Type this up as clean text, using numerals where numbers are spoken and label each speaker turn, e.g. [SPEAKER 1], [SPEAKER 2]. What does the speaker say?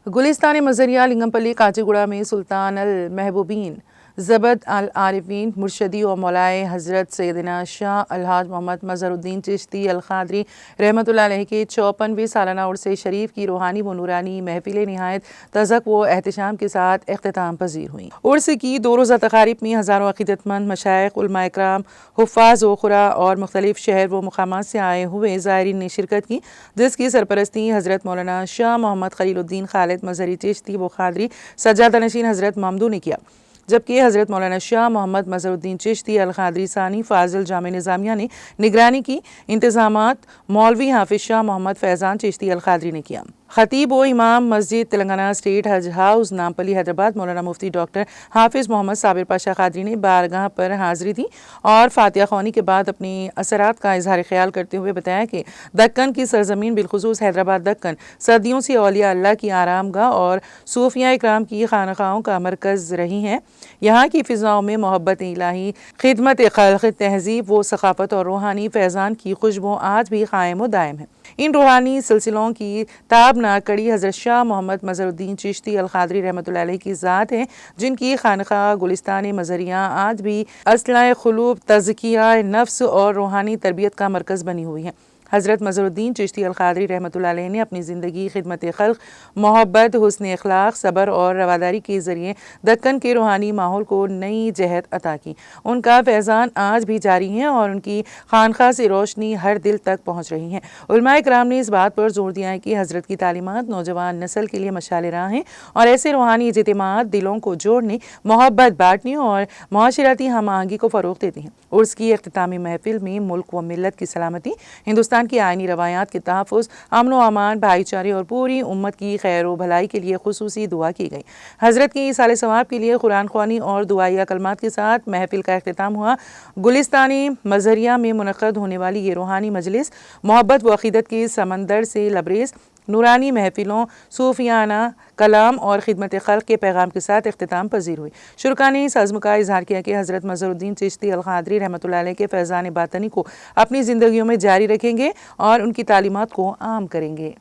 [SPEAKER 1] गुलिस्तान मज़रिया लिंगमपल्ली काचीगुड़ा में सुल्तान अल महबूबीन ज़बद अल आरिफीन मुर्शदी और मौलाए हज़रत सैयदना शाह अलहाज मोहम्मद मज़हरुद्दीन चिश्ती अल क़ादरी रहमतुल्लाह अलैह के 54वें सालाना उर्स शरीफ की रूहानी व नूरानी महफिलें निहायत तज़क व एहतशाम के साथ अख्तिताम पजीर हुई। उर्स की 2 रोज़ा तक़ारीब में हज़ारों अक़ीदतमंद मशाइख़ उलमा इकराम हुफ़्फ़ाज़ व क़ुरा और मुख्तलिफ़ शहर व मुक़ामात से आए हुए ज़ायरीन ने शिरकत की, जिसकी सरपरस्ती हज़रत मौलाना शाह मोहम्मद ख़लीलुद्दीन खालिद मज़हरी चिश्ती व क़ादरी सज्जादा नशीन हज़रत ममदू ने किया, जबकि हज़रत मौलाना शाह मोहम्मद मज़हरुद्दीन चिश्ती अल क़ादरी सानी फ़ाज़िल जामे निज़ामिया ने निगरानी की। इंतज़ामात मौलवी हाफिज़ शाह मोहम्मद फैज़ान चिश्ती अल क़ादरी ने किया। ख़तीब व इमाम मस्जिद तेलंगाना स्टेट हज हाउस नामपल्ली हैदराबाद मौलाना मुफ्ती डॉक्टर हाफिज़ मोहम्मद साबिर पाशा क़ादरी ने बारगाह पर हाज़िरी दी और फातिहा ख़वानी के बाद अपने असरात का इजहार ख्याल करते हुए बताया कि दक्कन की सरजमीन बिलखुसूस हैदराबाद दक्कन सदियों से औलिया अल्लाह की आरामगाह और सूफिया इकराम की खानक़ाहों का मरकज़ रही हैं। यहाँ की फ़िज़ाओं में मोहब्बत इलाही, खिदमत खल्क़, तहज़ीब व सक़ाफ़त और रूहानी फैज़ान की खुशबू आज भी कायम व दायम है। इन रूहानी सिलसिलों की ताबना कड़ी हज़रत शाह मोहम्मद मज़हरुद्दीन चिश्ती अल क़ादरी रहमतुल्लाह अलैह की ज़ात है, जिनकी खानक़ाह गुलिस्तान मज़रिया आज भी असलाह क़ुलूब, तज़किया नफ्स और रूहानी तरबियत का मरकज़ बनी हुई है। हज़रत मज़हरुद्दीन चिश्ती अल क़ादरी रहमतुल्लाह अलैह ने अपनी ज़िंदगी खिदमत खल्क़, मोहब्बत, हुस्न अखलाक, सब्र और रवादारी के ज़रिए दक्कन के रूहानी माहौल को नई जहत अता की। उनका फैज़ान आज भी जारी है और उनकी खानक़ाह से रोशनी हर दिल तक पहुँच रही है। उलमा इकराम ने इस बात पर जोर दिया है कि हज़रत की तालीमात नौजवान नस्ल के लिए मशाल राह हैं और ऐसे रूहानी इज्तिमात दिलों को जोड़ने, मोहब्बत बाँटने और माशरती हम आहंगी को फ़रोग़ देती हैं। उर्स की इख्तितामी महफिल में मुल्क व मिल्लत की सलामती, हिंदुस्तान की आइनी रवायात के तहफ़्फ़ुज़, अमन व अमान, भाईचारे और पूरी उम्मत की खैर व भलाई के लिए खुसूसी दुआ की गई। हज़रत के ईसाले सवाब के लिए कुरान ख़वानी और दुआया कलमात के साथ महफिल का इख्तिताम हुआ। गुलिस्तानी मज़रिया में मुनक़्क़द होने वाली ये रूहानी मजलिस मोहब्बत व अक़ीदत के समंदर से लबरेज़ नूरानी महफिलों, सूफियाना कलाम और खिदमत खल्क़ के पैगाम के साथ इख्तिताम पजीर हुई। शुरका ने इस अज़्म का इजहार किया कि हज़रत मज़हरुद्दीन चिश्ती अल क़ादरी रहमतुल्लाह अलैह के फैज़ान बातनी को अपनी ज़िंदगियों में जारी रखेंगे और उनकी तालीमात को आम करेंगे।